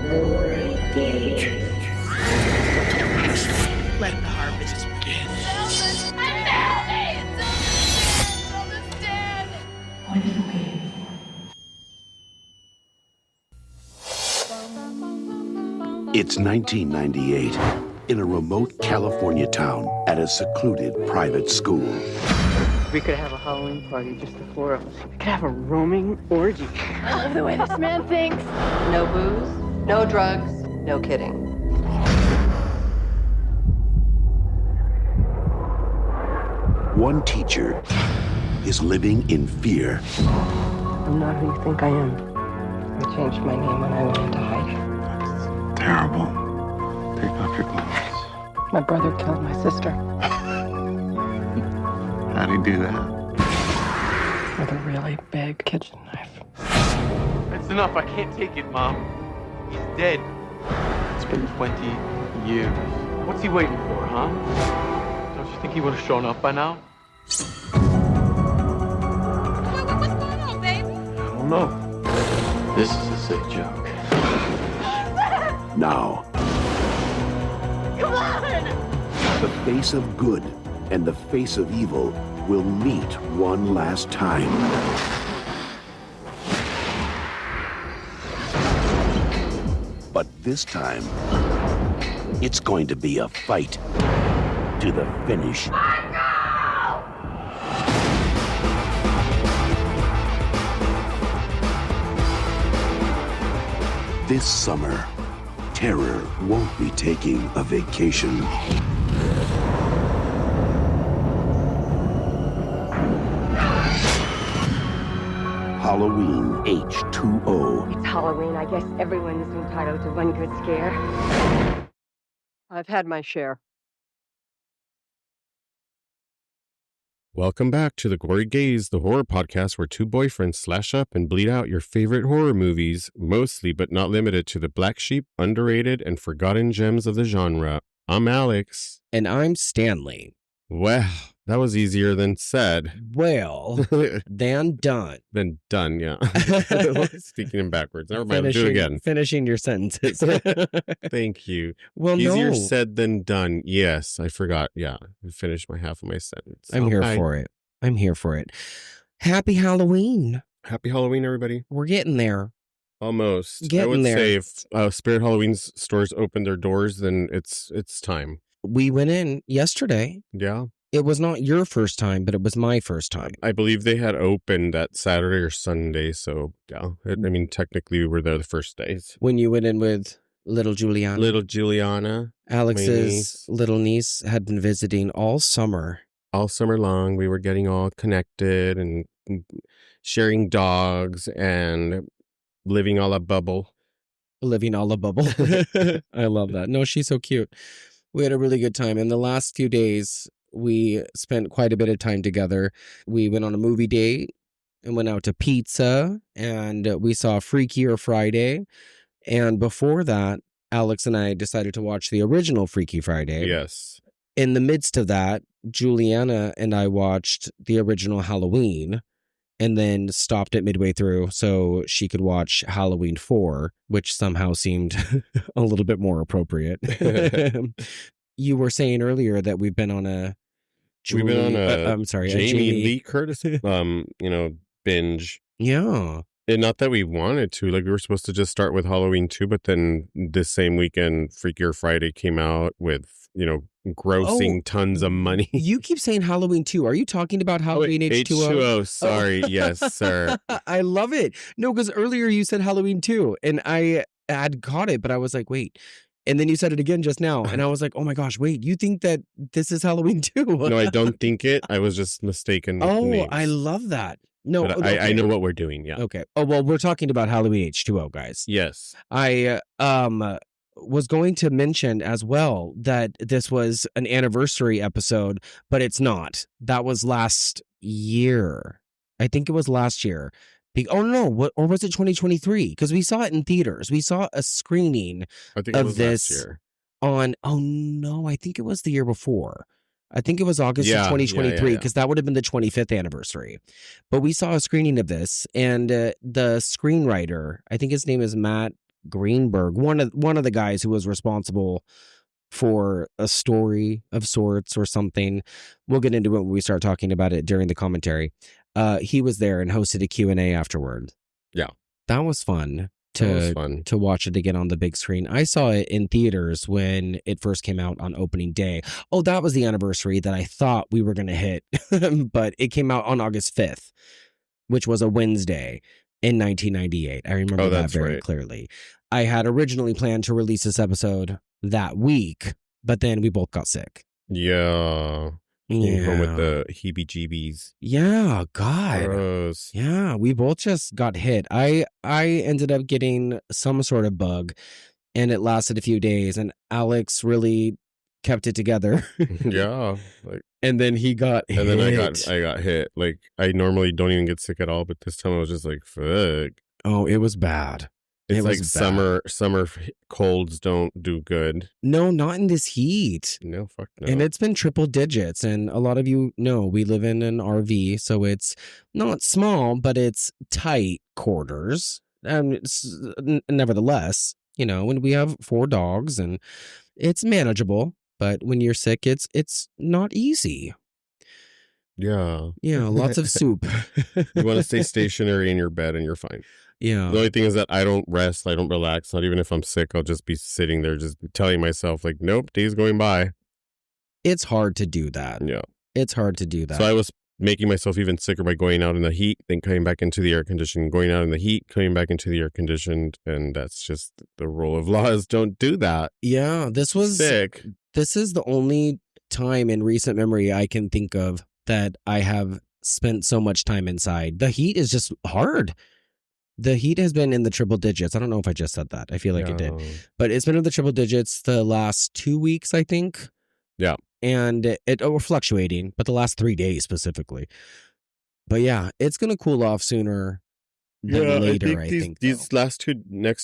Let the harvest begin. What are you waiting for? It's 1998 in a remote California town at a secluded private school. We could have a Halloween party, just the four of us. We could have a roaming orgy. I love the way this man thinks. No booze, no drugs, no kidding. One teacher is living in fear. I'm not who you think I am. I changed my name when I went into hiding. That's terrible. Take off your clothes. My brother killed my sister How'd he do that? with a really big kitchen knife. That's enough. I can't take it, Mom. He's dead. It's been 20 years. What's he waiting for, huh? Don't you think he would have shown up by now? What's going on, baby? I don't know. This is a sick joke. Now, Come on! the face of good and the face of evil will meet one last time. But this time, it's going to be a fight to the finish. This summer, terror won't be taking a vacation. Halloween H20. It's Halloween. I guess everyone is entitled to one good scare. I've had my share. Welcome back to The Gory Gaze, the horror podcast where two boyfriends slash up and bleed out your favorite horror movies, mostly but not limited to the black sheep, underrated, and forgotten gems of the genre. I'm Alex. And I'm Stanley. Well, that was easier than said. Well, than done. Than done, yeah. Speaking in backwards. Never mind, do it again. Finishing your sentences. Thank you. Well, Easier no. said than done. Yes, I forgot. Yeah, I finished my half of my sentence. I'm here for it. I'm here for it. Happy Halloween. Happy Halloween, everybody. We're getting there. Almost. I Getting would there. say if Spirit Halloween stores open their doors, then it's time. We went in yesterday. Yeah. It was not your first time, but it was my first time. I believe they had opened that Saturday or Sunday, so yeah. I mean, technically we were there the first days. When you went in with little Juliana. Little Juliana. Alex's little niece had been visiting all summer. All summer long, we were getting all connected and sharing dogs and living all a bubble. Living all a bubble. I love that. No, she's so cute. We had a really good time. In the last few days, we spent quite a bit of time together. We went on a movie date and went out to pizza, and we saw Freakier Friday. And before that, Alex and I decided to watch the original Freaky Friday. Yes. In the midst of that, Juliana and I watched the original Halloween and then stopped it midway through so she could watch Halloween 4, which somehow seemed a little bit more appropriate. You were saying earlier that we've been on a Jamie Lee Curtis binge. Yeah. And not that we wanted to. Like, we were supposed to just start with Halloween 2, but then this same weekend, Freakier Friday came out with, grossing tons of money. You keep saying Halloween 2. Are you talking about Halloween H2O? H2O, sorry. Yes, sir. I love it. No, because earlier you said Halloween 2, and I had caught it, but I was like, wait. And then you said it again just now, and I was like, oh my gosh, wait, you think that this is Halloween 2? No, I don't think it. I was just mistaken with names. I love that. No, but okay. I know what we're doing, yeah. Okay. Oh, well, we're talking about Halloween H2O, guys. Yes. I was going to mention as well that this was an anniversary episode, but it's not. That was last year. I think it was last year. Oh, no. Or was it 2023? Because we saw it in theaters. We saw a screening of this last year. I think it was the year before. I think it was August of 2023 because that would have been the 25th anniversary. But we saw a screening of this, and the screenwriter, I think his name is Matt Greenberg, one of the guys who was responsible for a story of sorts or something. We'll get into it when we start talking about it during the commentary. He was there and hosted a Q&A afterward. Yeah. That was fun to watch it again on the big screen. I saw it in theaters when it first came out on opening day. Oh, that was the anniversary that I thought we were going to hit, but it came out on August 5th, which was a Wednesday in 1998. I remember that very clearly. I had originally planned to release this episode that week, but then we both got sick. Yeah. Came home with the heebie-jeebies. Yeah, God. Gross. Yeah, we both just got hit. I ended up getting some sort of bug, and it lasted a few days, and Alex really kept it together. Yeah. And then he got hit. And then I got hit. Like, I normally don't even get sick at all, but this time I was just like, fuck. Oh, it was bad. It's like summer colds don't do good. No, not in this heat. No, fuck no. And it's been triple digits. And a lot of you know we live in an RV, so it's not small, but it's tight quarters. And nevertheless, you know, when we have 4 dogs and it's manageable, but when you're sick, it's not easy. Yeah. Yeah, lots of soup. You want to stay stationary in your bed and you're fine. Yeah. The only thing is that I don't rest. I don't relax. Not even if I'm sick, I'll just be sitting there just telling myself like, nope, day's going by. It's hard to do that. Yeah. It's hard to do that. So I was making myself even sicker by going out in the heat, then coming back into the air conditioned, going out in the heat, coming back into the air conditioned. And that's just the rule of law is don't do that. Yeah. This was sick. This is the only time in recent memory I can think of that I have spent so much time inside. The heat is just hard. The heat has been in the triple digits. I don't know if I just said that. I feel like it did. But it's been in the triple digits the last 2 weeks, I think. Yeah. And we're fluctuating, but the last 3 days specifically. But yeah, it's going to cool off sooner than later, I think. These next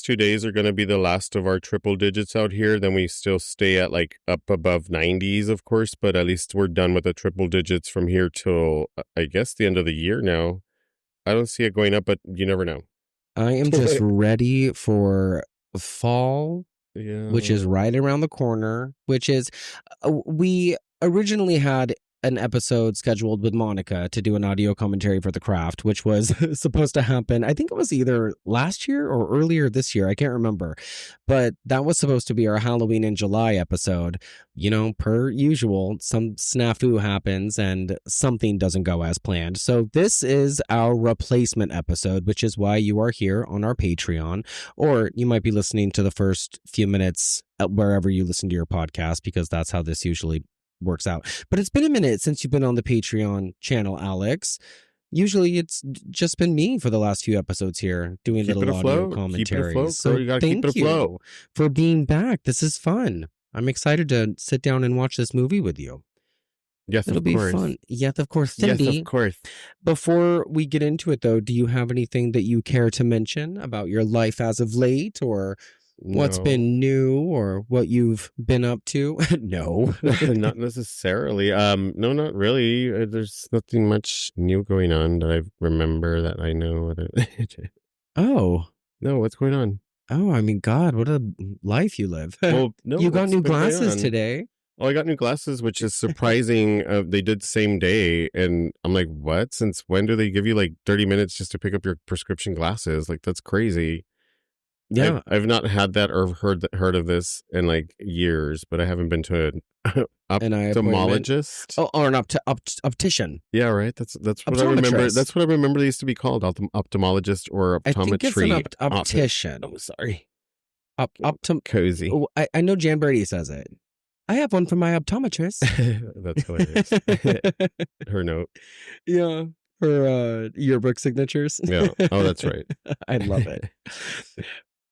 2 days are going to be the last of our triple digits out here. Then we still stay at like up above 90s, of course, but at least we're done with the triple digits from here till, I guess, the end of the year now. I don't see it going up, but you never know. I am just ready for fall, which is right around the corner, which is, we originally had an episode scheduled with Monica to do an audio commentary for The Craft, which was supposed to happen. I think it was either last year or earlier this year. I can't remember. But that was supposed to be our Halloween in July episode. You know, per usual, some snafu happens and something doesn't go as planned. So this is our replacement episode, which is why you are here on our Patreon. Or you might be listening to the first few minutes wherever you listen to your podcast, because that's how this usually works out. But it's been a minute since you've been on the Patreon channel, Alex. Usually it's just been me for the last few episodes here doing little audio commentaries. So you gotta thank keep it afloat. you for being back. This is fun. I'm excited to sit down and watch this movie with you. Yes, It'll be fun. Yes, of course. Cindy, yes, of course. Before we get into it, though, do you have anything that you care to mention about your life as of late, or what's been new, or what you've been up to? No. Not necessarily. No, not really. There's nothing much new going on that I remember that I know. Oh. No, what's going on? Oh, I mean, God, what a life you live. Well, no, you got new glasses today. Oh, I got new glasses, which is surprising. They did the same day. And I'm like, what? Since when do they give you like 30 minutes just to pick up your prescription glasses? Like, that's crazy. Yeah. I've not had that or heard of this in like years, but I haven't been to an ophthalmologist. Oh, or an optician. Yeah, right. That's what I remember. That's what I remember they used to be called, ophthalmologist or optometry. I think it's an optician. Oh, sorry. Cozy. Oh, I know Jan Brady says it. I have one from my optometrist. That's hilarious. Her note. Yeah. Her yearbook signatures. Yeah. Oh, that's right. I love it.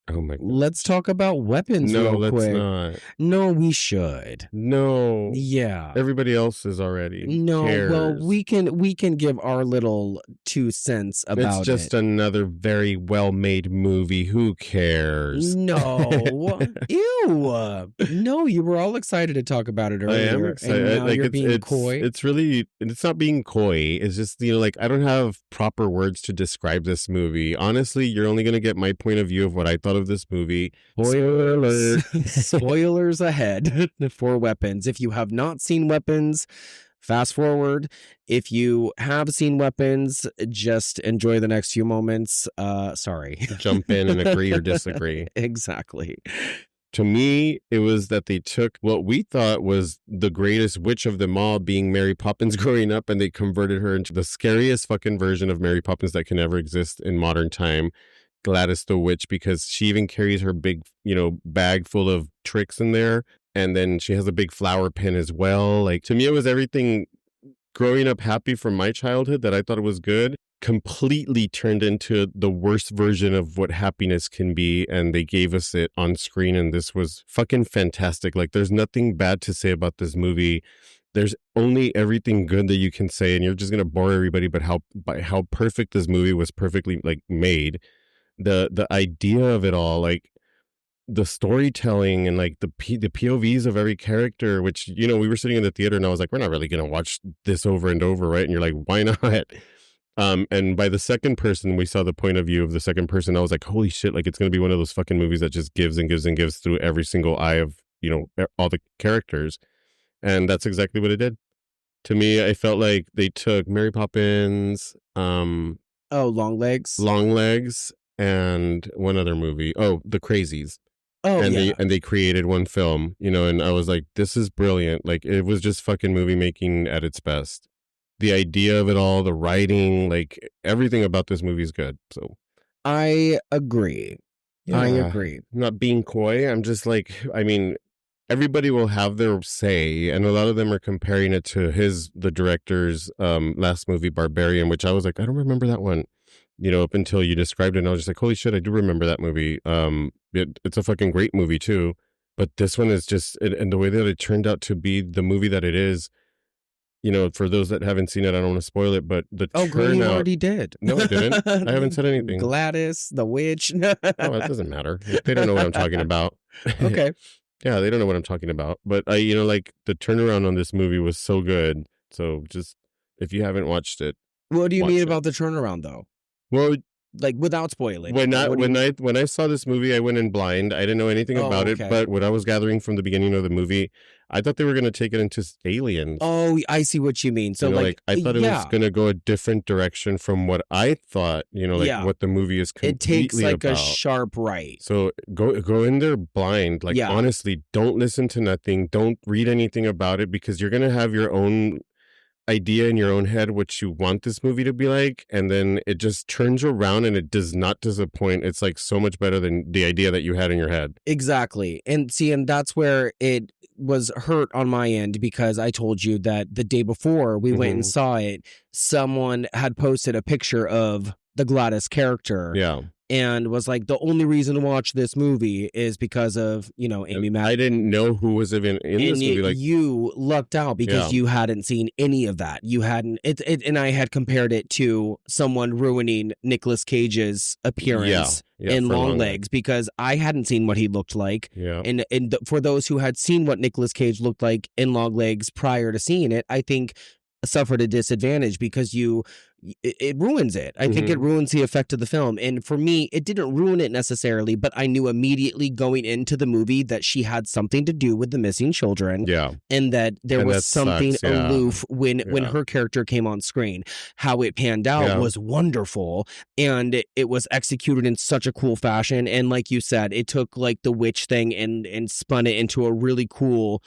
Oh my God. Let's talk about weapons real quick. Let's not. No, we should. No. Yeah. Everybody else is already. No, cares. well, we can give our little 2 cents about it. It's just another very well-made movie. Who cares? No. Ew. No, you were all excited to talk about it earlier. I am excited. And now Like you're being coy. It's really, it's not being coy. It's just, like, I don't have proper words to describe this movie. Honestly, you're only going to get my point of view of what I thought of this movie. Spoiler. Spoilers ahead for Weapons. If you have not seen Weapons, fast forward. If you have seen Weapons, just enjoy the next few moments. Sorry. Jump in and agree or disagree. Exactly. To me, it was that they took what we thought was the greatest witch of them all, being Mary Poppins growing up, and they converted her into the scariest fucking version of Mary Poppins that can ever exist in modern time, Gladys the Witch, because she even carries her big, bag full of tricks in there. And then she has a big flower pin as well. Like, to me, it was everything growing up happy from my childhood that I thought it was good, completely turned into the worst version of what happiness can be. And they gave us it on screen. And this was fucking fantastic. Like, there's nothing bad to say about this movie. There's only everything good that you can say. And you're just going to bore everybody. But how perfect this movie was, perfectly made. The idea of it all, like, the storytelling and like the POVs of every character, which, we were sitting in the theater and I was like, we're not really going to watch this over and over, right? And you're like, why not? And by the second person, we saw the point of view of the second person. I was like, holy shit, like, it's going to be one of those fucking movies that just gives and gives and gives through every single eye of, all the characters. And that's exactly what it did. To me, I felt like they took Mary Poppins, Longlegs, and one other movie. Oh, The Crazies. Oh, and yeah. they created one film, and I was like, this is brilliant. Like, it was just fucking movie making at its best. The idea of it all, the writing, like, everything about this movie is good. So I agree. Yeah. I agree. I'm not being coy. I'm just like, I mean, everybody will have their say, and a lot of them are comparing it to the director's last movie, Barbarian, which I was like, I don't remember that one. Up until you described it, and I was just like, holy shit, I do remember that movie. It's a fucking great movie too. But this one is just, and the way that it turned out to be the movie that it is, for those that haven't seen it, I don't want to spoil it, but the turnout. You already did. No, I didn't. I haven't said anything. Gladys, the witch. Oh, it doesn't matter. They don't know what I'm talking about. Okay. Yeah, they don't know what I'm talking about. But like, the turnaround on this movie was so good. So just, if you haven't watched it. What do you mean about the turnaround, though? Well, like, without spoiling. When I saw this movie, I went in blind. I didn't know anything about it, but what I was gathering from the beginning of the movie, I thought they were going to take it into aliens. Oh, I see what you mean. So, I thought it was going to go a different direction from what I thought. What the movie is completely about. It takes like a sharp right. So go in there blind. Like, honestly, don't listen to nothing. Don't read anything about it, because you're going to have your own idea in your own head what you want this movie to be like, and then it just turns around and it does not disappoint. It's like so much better than the idea that you had in your head. Exactly. And that's where it was hurt on my end, because I told you that the day before we went and saw it, someone had posted a picture of the Gladys character. Yeah. And was like, the only reason to watch this movie is because of, Amy Madden. I didn't know who was even in this movie. Like, you lucked out because you hadn't seen any of that. You hadn't, and I had compared it to someone ruining Nicolas Cage's appearance in Longlegs, because I hadn't seen what he looked like. Yeah. And for those who had seen what Nicolas Cage looked like in Longlegs prior to seeing it, I think suffered a disadvantage, because it ruins it. I think it ruins the effect of the film. And for me, it didn't ruin it necessarily, but I knew immediately going into the movie that she had something to do with the missing children. Yeah. And that there was something aloof when her character came on screen. How it panned out was wonderful, and it was executed in such a cool fashion. And like you said, it took like the witch thing and spun it into a really cool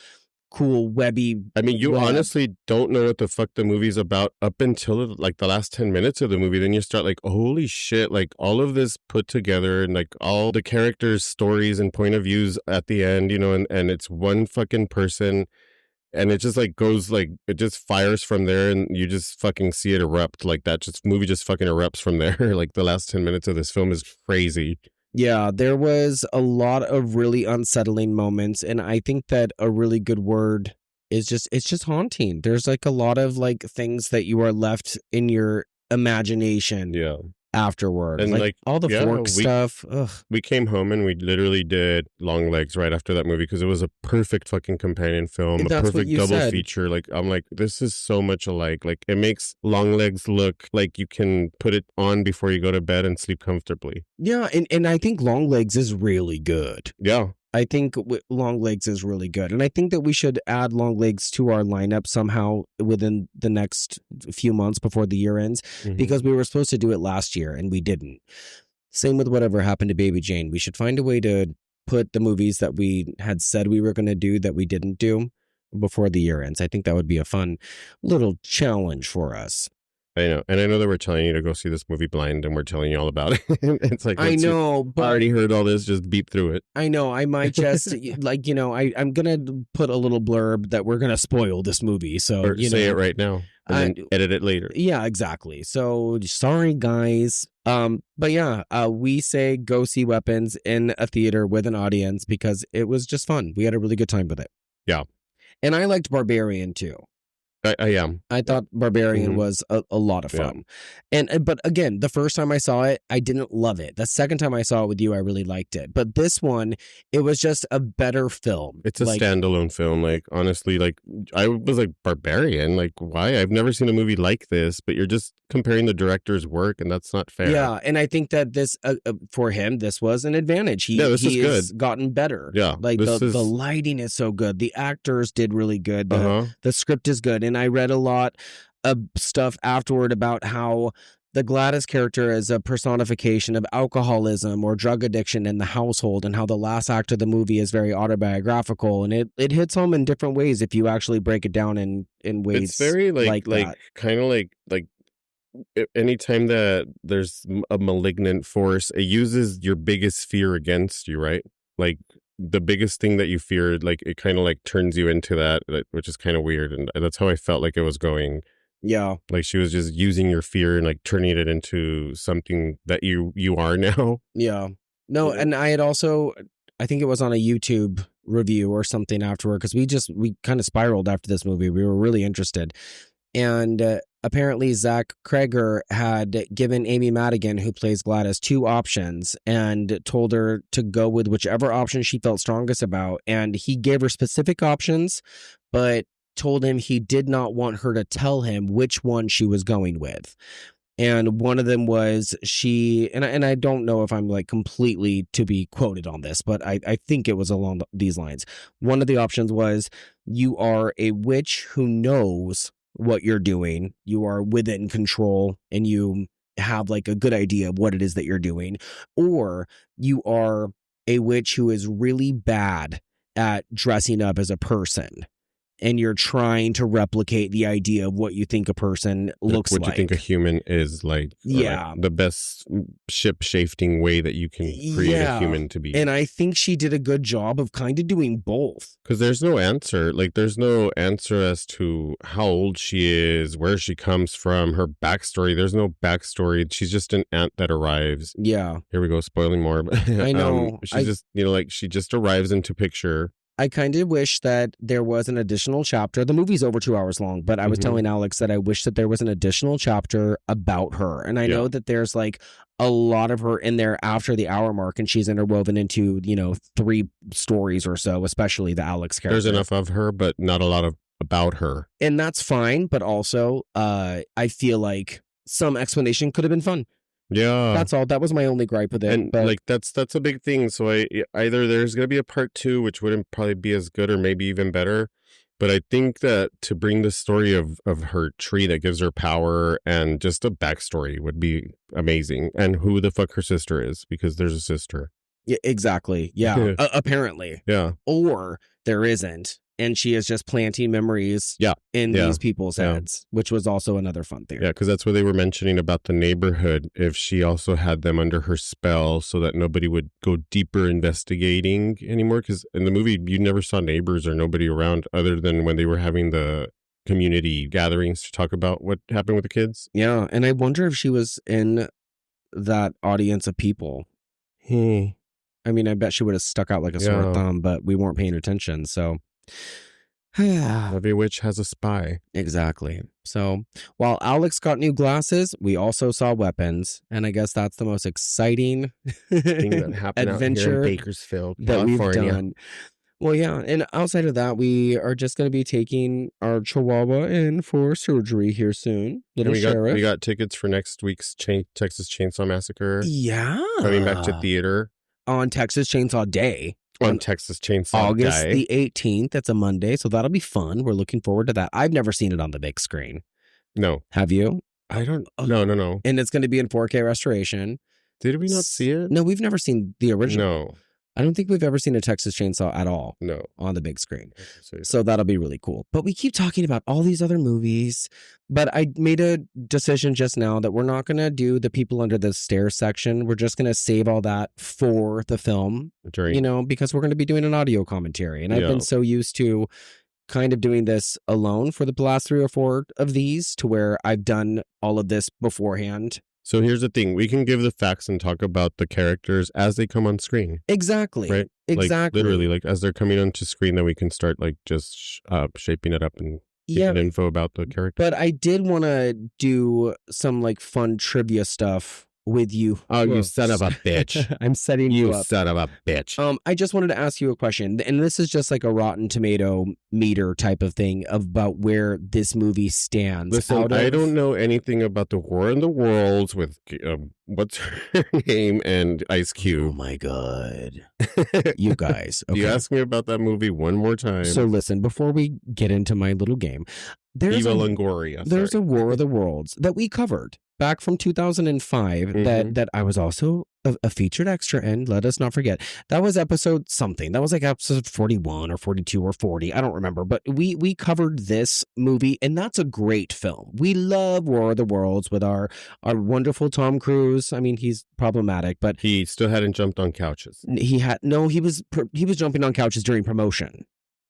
webby. I mean, you honestly don't know what the fuck the movie's about up until like the last 10 minutes of the movie. Then you start like, holy shit, like all of this put together, and like all the characters' stories and point of views at the end, and it's one fucking person, and it just like goes like, it just fires from there, and you just fucking see it erupt like that. Movie just fucking erupts from there. Like, the last 10 minutes of this film is crazy. Yeah, there was a lot of really unsettling moments, and I think that a really good word is it's just haunting. There's like a lot of like things that you are left in your imagination afterward. And, like, all the yeah, fork stuff. Ugh. We came home and we literally did Long Legs right after that movie because it was a perfect fucking companion film, That's a what perfect you double said. feature. Like, I'm like, this is so much alike. Like, it makes Long Legs look like you can put it on before you go to bed and sleep comfortably. Yeah, and I think Long Legs is really good. Yeah. I think Long Legs is really good. And I think that we should add Long Legs to our lineup somehow within the next few months before the year ends, because we were supposed to do it last year and we didn't. Same with Whatever Happened to Baby Jane. We should find a way to put the movies that we had said we were going to do that we didn't do before the year ends. I think that would be a fun little challenge for us. I know. And I know that we're telling you to go see this movie blind and we're telling you all about it. It's like, I know, but I already heard all this, just beep through it. I know. I might just, like, I'm going to put a little blurb that we're going to spoil this movie. So, Or say it right now and then edit it later. Yeah, exactly. So sorry, guys. But yeah, we say go see Weapons in a theater with an audience because it was just fun. We had a really good time with it. Yeah. And I liked Barbarian too. I am. I thought Barbarian was a lot of fun. But again, the first time I saw it, I didn't love it. The second time I saw it with you, I really liked it. But this one, it was just a better film. It's a standalone film. Like, honestly, like, I was like, Barbarian? Like, why? I've never seen a movie like this, but you're just comparing the director's work, and that's not fair. Yeah, and I think that this, for him, this was an advantage. This is has good. Gotten better. Yeah. Like, the lighting is so good. The actors did really good. The script is good. And I read a lot of stuff afterward about how the Gladys character is a personification of alcoholism or drug addiction in the household, and how the last act of the movie is very autobiographical, and it hits home in different ways if you actually break it down in ways. It's very kind of like anytime that there's a malignant force, it uses your biggest fear against you, right? Like, the biggest thing that you feared, like, it kind of like turns you into that, which is kind of weird. And that's how I felt like it was going. Yeah. Like, she was just using your fear and like turning it into something that you are now. Yeah. No, and I had also, I think it was on a YouTube review or something afterward, because we kind of spiraled after this movie. We were really interested. And apparently Zach Kreger had given Amy Madigan, who plays Gladys, 2 options and told her to go with whichever option she felt strongest about. And he gave her specific options, but told him he did not want her to tell him which one she was going with. And one of them was and I don't know if I'm like completely to be quoted on this, but I think it was along these lines. One of the options was, you are a witch who knows what you're doing. You are within control and you have like a good idea of what it is that you're doing. Or you are a witch who is really bad at dressing up as a person, and you're trying to replicate the idea of what you think a person looks like. What you think a human is like. Yeah. Like the best ship-shifting way that you can create a human to be. And I think she did a good job of kind of doing both. Because there's no answer. Like, there's no answer as to how old she is, where she comes from, her backstory. There's no backstory. She's just an aunt that arrives. Yeah. Here we go, spoiling more. I know. She's just, like, she just arrives into picture. I kind of wish that there was an additional chapter. The movie's over 2 hours long, but I was telling Alex that I wish that there was an additional chapter about her. And I know that there's like a lot of her in there after the hour mark, and she's interwoven into, 3 stories or so, especially the Alex character. There's enough of her, but not a lot of about her. And that's fine. But also, I feel like some explanation could have been fun. Yeah, that's all. That was my only gripe with it. And like that's a big thing. So either there's gonna be a part 2, which wouldn't probably be as good or maybe even better. But I think that to bring the story of her tree that gives her power and just a backstory would be amazing. And who the fuck her sister is, because there's a sister. Yeah, exactly. Yeah, apparently. Yeah. Or there isn't. And she is just planting memories in these people's heads, which was also another fun theory. Yeah, because that's what they were mentioning about the neighborhood. If she also had them under her spell so that nobody would go deeper investigating anymore. Because in the movie, you never saw neighbors or nobody around other than when they were having the community gatherings to talk about what happened with the kids. Yeah, and I wonder if she was in that audience of people. I mean, I bet she would have stuck out like a sore thumb, but we weren't paying attention, so... Every witch has a spy. Exactly. So while Alex got new glasses, we also saw weapons. And I guess that's the most exciting Thing that happened adventure out here in Bakersfield, that we've California. done. Well, yeah. And outside of that, we are just going to be taking our Chihuahua in for surgery here soon. Little And sheriff. we got tickets for next week's Texas Chainsaw Massacre. Yeah. Coming back to theater. On Texas Chainsaw Day. On Texas Chainsaw August Day. the 18th. That's a Monday. So that'll be fun. We're looking forward to that. I've never seen it on the big screen. No. Have you? I don't. No. And it's going to be in 4K restoration. Did we not see it? No, we've never seen the original. No. I don't think we've ever seen a Texas Chainsaw at all. No. On the big screen. So that'll be really cool. But we keep talking about all these other movies. But I made a decision just now that we're not going to do the people under the stairs section. We're just going to save all that for the film. Because we're going to be doing an audio commentary. And I've been so used to kind of doing this alone for the last 3 or 4 of these, to where I've done all of this beforehand. So here's the thing. We can give the facts and talk about the characters as they come on screen. Exactly. Right? Exactly. Literally, as they're coming onto screen, then we can start just shaping it up and giving info about the character. But I did want to do some fun trivia stuff with you. Oh, you son of a bitch. I'm setting you up. You son of a bitch. I just wanted to ask you a question. And this is just like a Rotten Tomato meter type of thing about where this movie stands. Listen, I don't know anything about the War in the Worlds with, what's her name, and Ice Cube. Oh my God. You guys. Okay. You ask me about that movie one more time. So listen, before we get into my little game, there's Eva Longoria. There's a War of the Worlds that we covered back from 2005 that I was also a featured extra in. Let us not forget. That was episode something. That was episode 41 or 42 or 40. I don't remember. But we covered this movie, and that's a great film. We love War of the Worlds with our wonderful Tom Cruise. I mean, he's problematic, but he still hadn't jumped on couches. He was jumping on couches during promotion.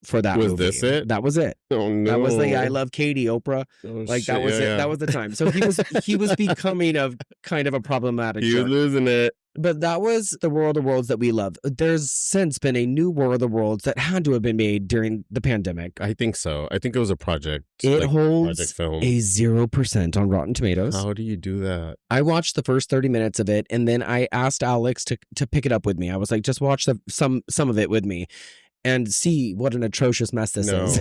For that was movie. This it? That was it. Oh no! That was the I Love Katie Oprah. Oh, that was it. Yeah. That was the time. So he was becoming kind of a problematic. He was losing it. But that was the War of the Worlds that we love. There's since been a new War of the Worlds that had to have been made during the pandemic. I think so. I think it was a project. It holds project film. a 0% on Rotten Tomatoes. How do you do that? I watched the first 30 minutes of it, and then I asked Alex to pick it up with me. I was like, just watch some of it with me. And see what an atrocious mess this is.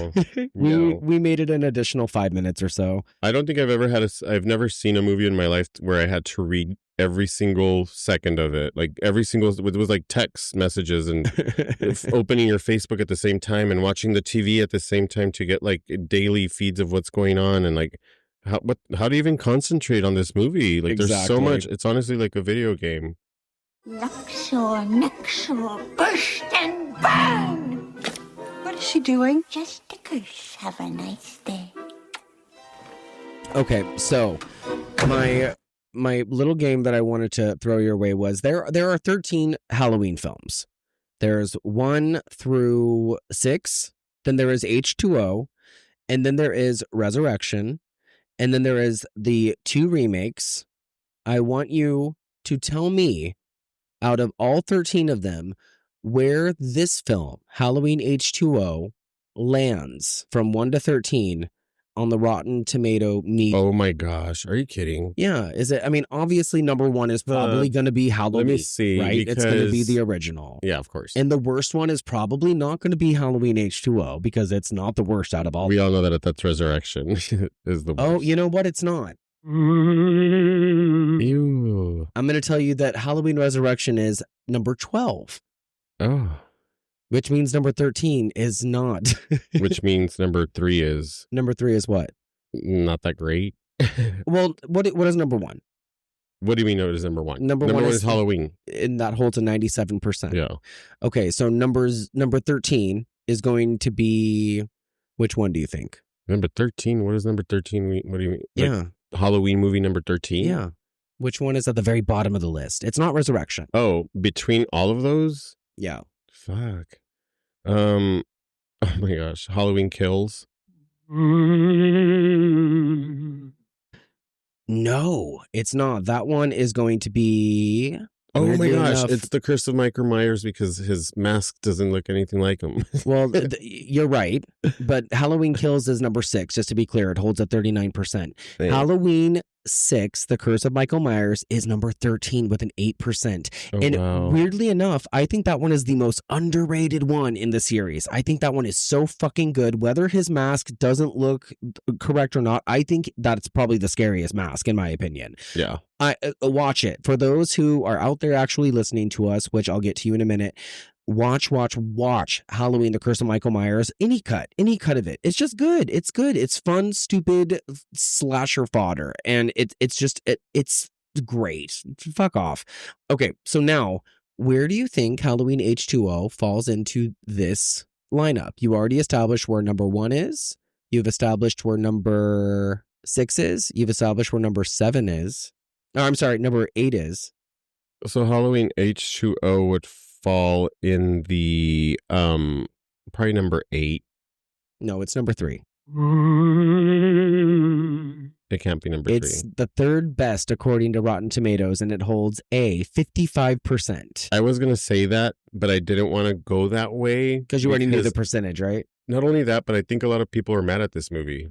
We made it an additional 5 minutes or so. I don't think I've never seen a movie in my life where I had to read every single second of it. It was like text messages and opening your Facebook at the same time and watching the TV at the same time to get daily feeds of what's going on. And how do you even concentrate on this movie? There's so much. It's honestly like a video game. Nexor, burst and burn! What is she doing? Just a curse. Have a nice day. Okay, so my little game that I wanted to throw your way was there are 13 Halloween films. There's 1 through 6, then there is H20, and then there is Resurrection, and then there is the 2 remakes. I want you to tell me, out of all 13 of them, where this film, Halloween H20, lands from 1 to 13 on the Rotten Tomato meter. Oh my gosh, are you kidding? Yeah, is it? I mean, obviously, number 1 is probably going to be Halloween. Let me see, right? It's going to be the original. Yeah, of course. And the worst one is probably not going to be Halloween H20 because it's not the worst out of all. We all know that that's Resurrection is the worst. Oh, you know what? It's not. Ew. I'm going to tell you that Halloween Resurrection is number 12. Oh. Which means number 13 is not. Which means number 3 is... Number 3 is what? Not that great. Well, what is number 1? What do you mean it is number 1? Number one is Halloween. And that holds a 97%. Yeah. Okay, so number 13 is going to be... Which one do you think? Number 13? What is number 13? What do you mean? Yeah. Halloween movie number 13? Yeah. Which one is at the very bottom of the list? It's not Resurrection. Oh, between all of those? Yeah. Fuck. Oh my gosh. Halloween Kills. No, it's not. That one is going to be... Oh my Weirdly gosh, enough- it's the curse of Michael Myers because his mask doesn't look anything like him. Well, you're right. But Halloween Kills is number 6. Just to be clear, it holds at 39%. Yeah. Halloween 6, The Curse of Michael Myers, is number 13 with an 8%. Oh, And wow. weirdly enough, I think that one is the most underrated one in the series. I think that one is so fucking good. Whether his mask doesn't look correct or not, I think that's probably the scariest mask, in my opinion. Yeah. I watch it. For those who are out there actually listening to us, which I'll get to you in a minute, watch Halloween, The Curse of Michael Myers. Any cut of it. It's just good. It's good. It's fun, stupid slasher fodder. And it's great. Fuck off. Okay, so now, where do you think Halloween H20 falls into this lineup? You already established where number 1 is. You've established where number 6 is. You've established where number 7 is. Oh, I'm sorry, number 8 is. So Halloween H20 would fall in the probably number 8. No, it's number 3. It can't be number 3. It's the third best according to Rotten Tomatoes, and it holds a 55%. I was gonna say that, but I didn't want to go that way Because you already knew the percentage, right? Not only that, but I think a lot of people are mad at this movie.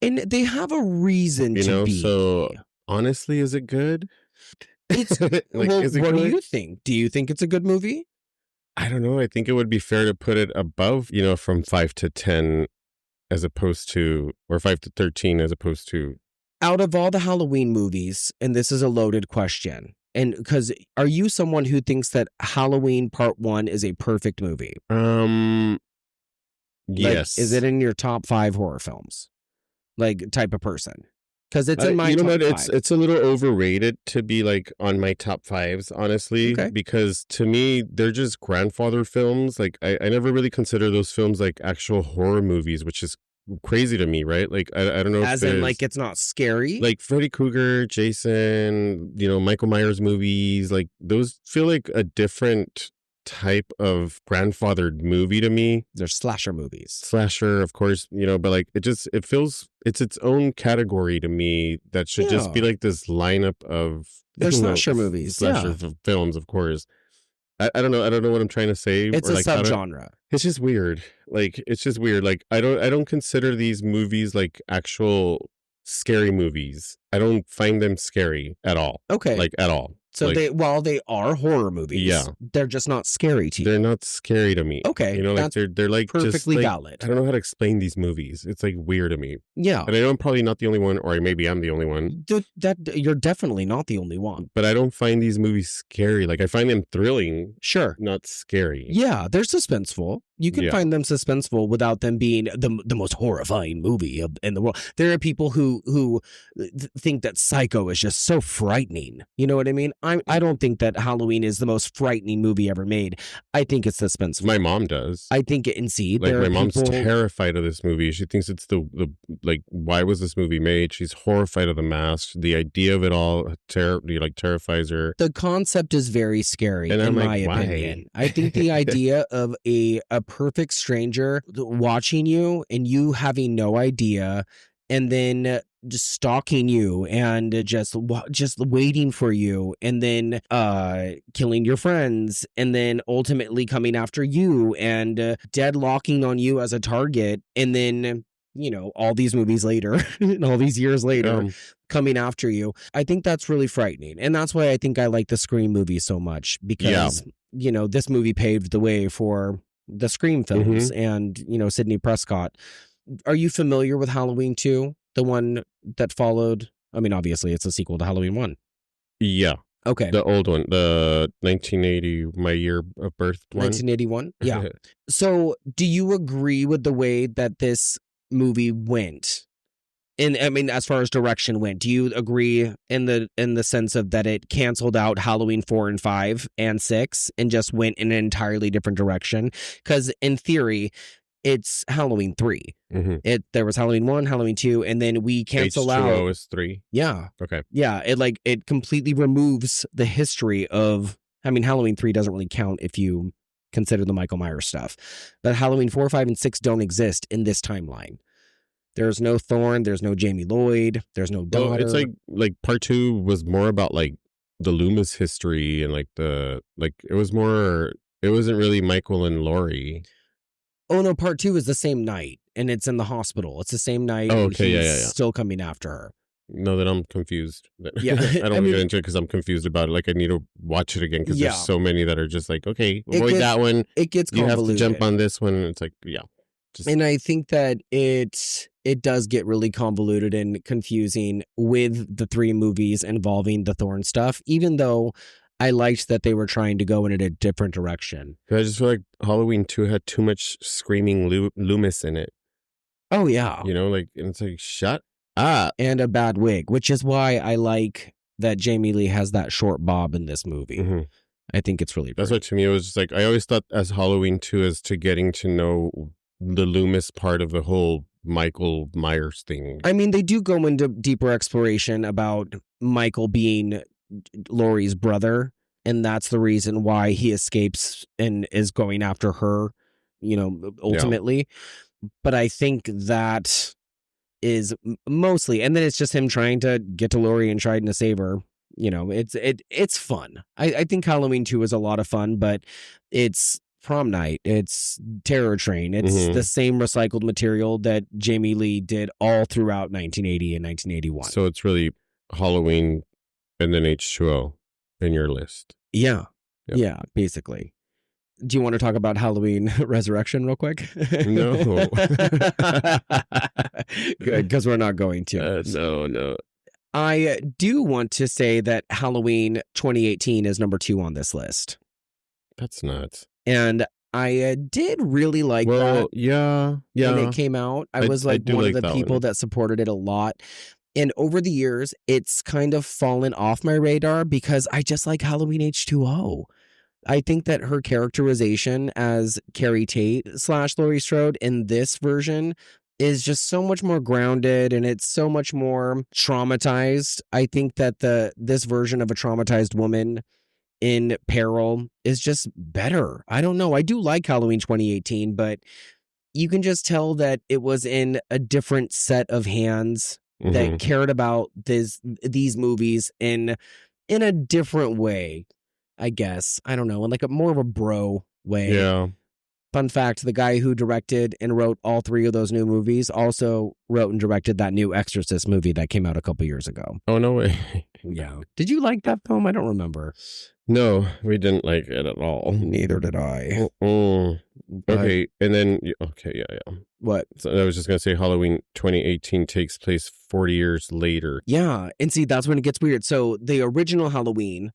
And they have a reason to be. So honestly, is it good? It's like, well, is it what do good? you think? Do you think it's a good movie? I don't know. I think it would be fair to put it above, from 5 to 10 as opposed to, or 5 to 13 as opposed to. Out of all the Halloween movies, and this is a loaded question, and because are you someone who thinks that Halloween Part 1 is a perfect movie? Yes. Is it in your top 5 horror films? Like, type of person? Because it's in my you know top what? 5. It's a little overrated to be like on my top 5s, honestly. Okay. Because to me, they're just grandfather films. Like I never really consider those films like actual horror movies, which is crazy to me, right? Like I don't know As if in, there's- like, it's not scary? like Freddy Krueger, Jason, Michael Myers movies, like those feel like a different type of grandfathered movie to me. They're slasher movies. Slasher, of course, but like it feels it's its own category to me that should just be like this lineup of They're slasher movies. slasher films, of course. I don't know. I don't know what I'm trying to say. It's or a like how to- subgenre. It's just weird. Like it's just weird. Like I don't consider these movies like actual scary movies. I don't find them scary at all. Okay. Like at all. So like, while they are horror movies, Yeah. they're just not scary to you. they're not scary to me. Okay, like that's they're like just perfectly like, valid. I don't know how to explain these movies. It's like weird to me. Yeah. And I know I'm probably not the only one, or maybe I'm the only one. That you're definitely not the only one. But I don't find these movies scary. Like I find them thrilling, Sure. not scary. Yeah, they're suspenseful. You can Yeah. find them suspenseful without them being the most horrifying movie in the world. There are people who think that Psycho is just so frightening. You know what I mean? I don't think that Halloween is the most frightening movie ever made. I think it's suspenseful. My mom does. I think it, and see, Like there my are mom's people, terrified of this movie. She thinks it's the like why was this movie made? She's horrified of the mask. The idea of it all terrifies her. The concept is very scary, And in I'm like, my why? opinion. I think the idea of a perfect stranger watching you and you having no idea, and then just stalking you and just waiting for you, and then killing your friends, and then ultimately coming after you and deadlocking on you as a target, and then all these movies later and all these years later coming after you. I think that's really frightening. And that's why I think I like the Scream movie so much, because, this movie paved the way for the Scream films and, Sidney Prescott. Are you familiar with Halloween 2? The one that followed? I mean, obviously it's a sequel to Halloween 1. Yeah. Okay. The old one, the 1980, my year of birth one. 1981? Yeah. So do you agree with the way that this movie went? And I mean, as far as direction went, do you agree in the sense of that it canceled out Halloween 4 and 5 and 6 and just went in an entirely different direction? Because in theory, it's Halloween 3. Mm-hmm. There was Halloween 1, Halloween 2, and then we cancel out. H2O is 3. Yeah. Okay. Yeah. It completely removes the history of. I mean, Halloween 3 doesn't really count if you consider the Michael Myers stuff, but Halloween 4, 5, and 6 don't exist in this timeline. There's no Thorne. There's no Jamie Lloyd. There's no daughter. Well, it's like part 2 was more about like Loomis history and like it was more. It wasn't really Michael and Laurie. Oh no, part 2 is the same night, and it's in the hospital. It's the same night. Oh, and okay, he's yeah. still coming after her. No, then I'm confused. Yeah. I don't want to get into it because I'm confused about it. Like I need to watch it again because there's so many that are just like, okay, avoid that one. It gets you convoluted. have to jump on this one, and it's like, yeah. And I think that it does get really convoluted and confusing with the 3 movies involving the Thorn stuff, even though I liked that they were trying to go in a different direction. I just feel like Halloween 2 had too much screaming Loomis in it. Oh, yeah. You know, like, and it's like, shut up. And a bad wig, which is why I like that Jamie Lee has that short bob in this movie. Mm-hmm. I think it's really That's why to me it was just like, I always thought as Halloween 2 as to getting to know the Loomis part of the whole Michael Myers thing. I mean, they do go into deeper exploration about Michael being Laurie's brother, and that's the reason why he escapes and is going after her, you know, ultimately. Yeah. But I think that is mostly, and then it's just him trying to get to Laurie and trying to save her. You know, it's fun. I think Halloween 2 is a lot of fun, but it's Prom Night, it's Terror Train, it's the same recycled material that Jamie Lee did all throughout 1980 and 1981. So it's really Halloween and then H20 in your list. Yeah. Yep. Yeah, basically. Do you want to talk about Halloween Resurrection real quick? No. Good, because we're not going to. No. I do want to say that Halloween 2018 is number 2 on this list. That's nuts. And I did really like that. Yeah. When it came out, I was like one of the people that supported it a lot. And over the years, it's kind of fallen off my radar because I just like Halloween H20. I think that her characterization as Carrie Tate / Laurie Strode in this version is just so much more grounded and it's so much more traumatized. I think that this version of a traumatized woman in peril is just better. I don't know. I do like Halloween 2018, but you can just tell that it was in a different set of hands that cared about these movies in a different way. I guess. I don't know. In like a more of a bro way. Yeah. Fun fact, the guy who directed and wrote all 3 of those new movies also wrote and directed that new Exorcist movie that came out a couple years ago. Oh, no way. Yeah. Did you like that film? I don't remember. No, we didn't like it at all. Neither did I. Okay, and then, okay, yeah. What? So I was just going to say Halloween 2018 takes place 40 years later. Yeah, and see, that's when it gets weird. So the original Halloween,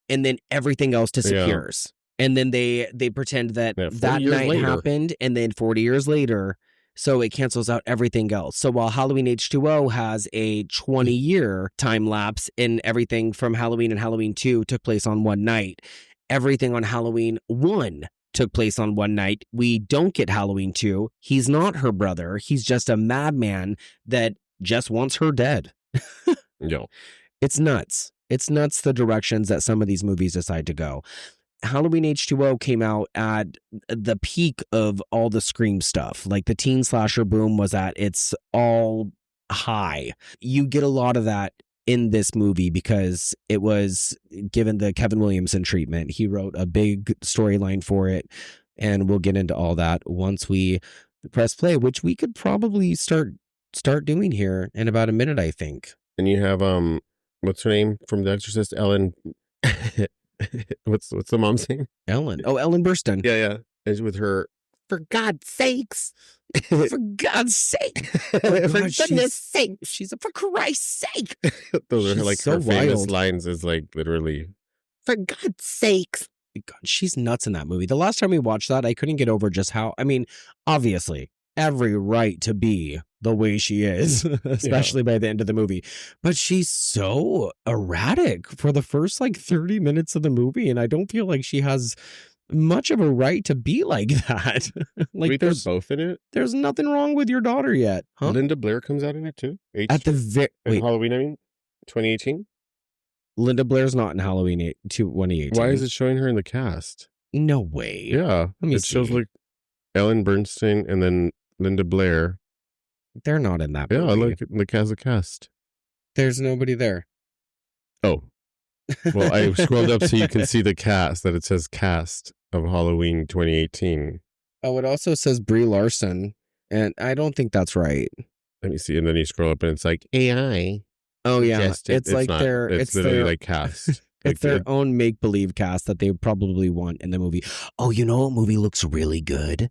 and then everything else disappears. Yeah. And then they pretend that that night happened, and then 40 years later, so it cancels out everything else. So while Halloween H20 has a 20-year time lapse, and everything from Halloween and Halloween 2 took place on one night, everything on Halloween 1 took place on one night. We don't get Halloween 2. He's not her brother. He's just a madman that just wants her dead. No. It's nuts. It's nuts the directions that some of these movies decide to go. Halloween H20 came out at the peak of all the Scream stuff. Like the teen slasher boom was at its all high. You get a lot of that in this movie because it was given the Kevin Williamson treatment. He wrote a big storyline for it, and we'll get into all that once we press play, which we could probably start doing here in about a minute, I think. And you have what's her name from The Exorcist? Ellen. what's the mom's name? Ellen. Oh, Ellen Burstyn. Yeah. Is with her. For God's sakes. For God's sake. For goodness sake. For Christ's sake. Those are like so her famous wild. lines is like literally, for God's sakes. God, she's nuts in that movie. The last time we watched that, I couldn't get over just how, I mean, obviously, every right to be the way she is, especially by the end of the movie. But she's so erratic for the first like 30 minutes of the movie, and I don't feel like she has much of a right to be like that. Like wait, there's both in it? There's nothing wrong with your daughter yet. Huh? Linda Blair comes out in it too? At the Halloween, I mean? 2018? Linda Blair's not in Halloween 2018. Why is it showing her in the cast? No way. Yeah. It shows like Ellen Bernstein and then Linda Blair. They're not in that movie. Yeah, look as a cast. There's nobody there. Oh. Well, I scrolled up so you can see the cast, that it says cast of Halloween 2018. Oh, it also says Brie Larson, and I don't think that's right. Let me see. And then you scroll up and it's like AI. Oh, yeah. Suggested. It's like not. It's literally their, like cast. it's Like their own make-believe cast that they probably want in the movie. Oh, you know what movie looks really good?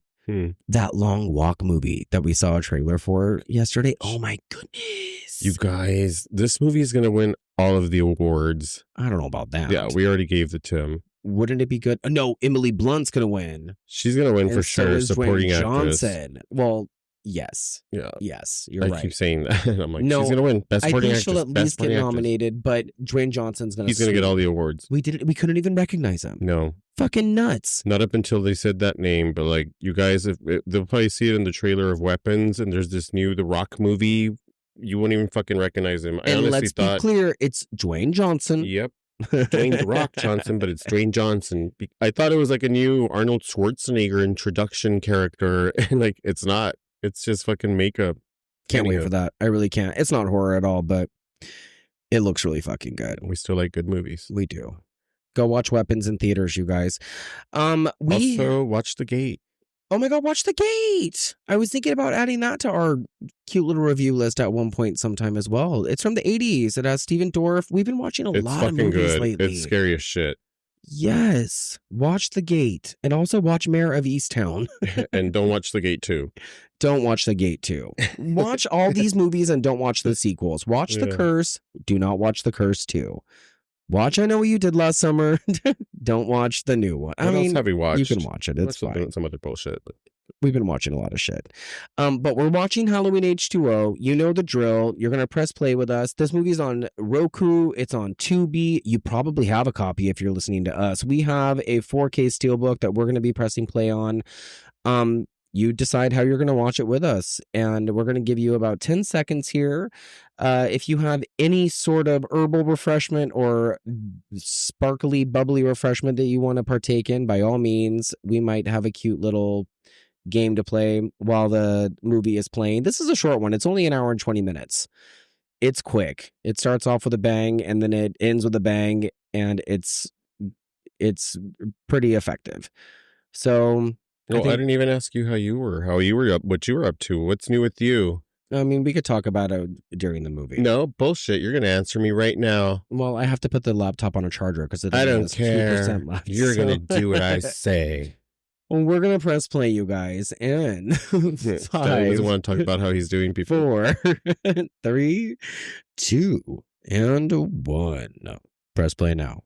That Long Walk movie that we saw a trailer for yesterday. Oh, my goodness. You guys, this movie is going to win all of the awards. I don't know about that. Yeah, we already gave it to him. Wouldn't it be good? No, Emily Blunt's going to win. She's going to win for so sure. is Supporting Dwayne actress. Johnson. Well, yes. Yeah. Yes, you're I right. keep saying that. I'm like, No, she's going to win. Best I supporting think actress. she'll at Best least get supporting actress. nominated, but Dwayne Johnson's going to He's going to get all the awards. We couldn't even recognize him. No. Fucking nuts. Not up until they said that name, but like, you guys, they'll probably see it in the trailer of Weapons, and there's this new The Rock movie. You won't even fucking recognize him. I And honestly let's thought. be clear, it's Dwayne Johnson. Yep. Dwayne The Rock Johnson, but it's Dwayne Johnson. I thought it was like a new Arnold Schwarzenegger introduction character, and like, it's not. It's just fucking makeup. Can't wait for that. I really can't. It's not horror at all, but it looks really fucking good. We still like good movies. We do. Go watch Weapons in theaters, you guys. We also watch The Gate. Oh my God, watch The Gate. I was thinking about adding that to our cute little review list at one point sometime as well. It's from the 80s. It has Steven Dorff. We've been watching a lot of movies lately. It's scary as shit. Yes. Watch The Gate. And also watch Mayor of Easttown. And don't watch The Gate 2. Don't watch The Gate 2. Watch all these movies and don't watch the sequels. Watch The Curse. Do not watch The Curse 2. Watch I Know What You Did Last Summer. Don't watch the new one. What else have we watched? You can watch it. It's fine. Some other bullshit. But we've been watching a lot of shit. But we're watching Halloween H20. You know the drill. You're going to press play with us. This movie's on Roku. It's on Tubi. You probably have a copy if you're listening to us. We have a 4K Steelbook that we're going to be pressing play on. You decide how you're going to watch it with us. And we're going to give you about 10 seconds here. If you have any sort of herbal refreshment or sparkly, bubbly refreshment that you want to partake in, by all means, we might have a cute little game to play while the movie is playing. This is a short one. It's only an hour and 20 minutes. It's quick. It starts off with a bang and then it ends with a bang, and it's pretty effective. So... I didn't even ask you how you were up, what you were up to. What's new with you? I mean, we could talk about it during the movie. No, bullshit. You're going to answer me right now. Well, I have to put the laptop on a charger because I don't care. Left, You're going to do what I say. Well, we're going to press play, you guys. And 5, doesn't want to talk about how he's doing before. 4, 3, 2, and 1. No. Press play now.